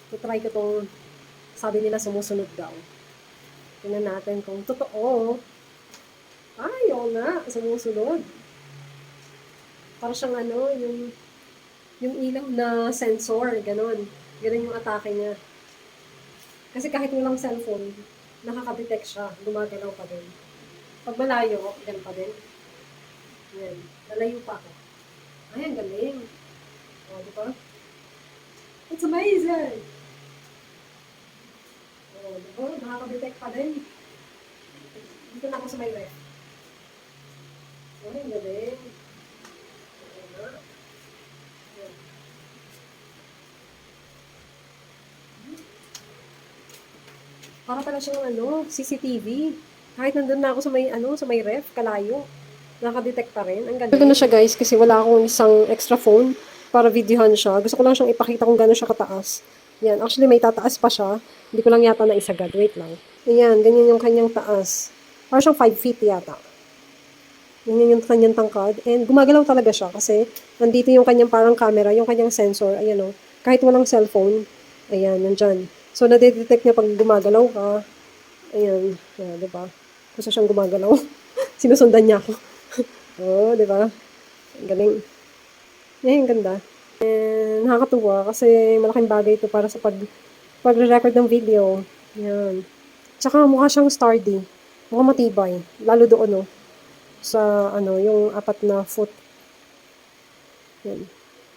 Try ko tong, sabi nila sumusunod daw. Tingnan natin kung totoo. Ay, oo nga, sumusunod. Para siyang ano, yung ilaw na sensor, ganon. Ganon yung atake niya. Kasi kahit walang cellphone, nakaka-detect siya, gumagalaw pa din. Pag malayo, ganun pa din. Yan, lalayo pa ako. Ay, ang galing. O, di ba? It's amazing! O, di ba? Nakaka-detect pa din. Dito na ako sa may ref. Ay, ang galing. Ayan na. Ayan. Para pala siyang ano, CCTV. Kahit nandun na ako sa may, ano, sa may ref, kalayo. Nakaka-detect pa rin. Ang galing. Ito na siya guys kasi wala akong isang extra phone para videohan siya. Gusto ko lang siyang ipakita kung gano'n siya kataas. Yan. Actually, may tataas pa siya. Hindi ko lang yata na isagad. Wait lang. Ayan. Ganyan yung kanyang taas. Parang siyang 5 feet yata. Ganyan yung kanyang tangkad. And gumagalaw talaga siya kasi nandito yung kanyang parang camera, yung kanyang sensor. Ayan o. Kahit walang cellphone. Ayan. Nandyan. So, nadedetect niya pag gumagalaw ka. Ayan. Ayan, diba? Gusto siyang gumagalaw. Sinusundan niya ako. Oo, di ba? Ang galing. Yan, ang ganda. And nakakatuwa kasi malaking bagay ito para sa pag-record ng video. Yan. Tsaka mukha siyang sturdy. Mukhang matibay. Lalo doon, no? Sa, ano, yung 4 na foot. Yan.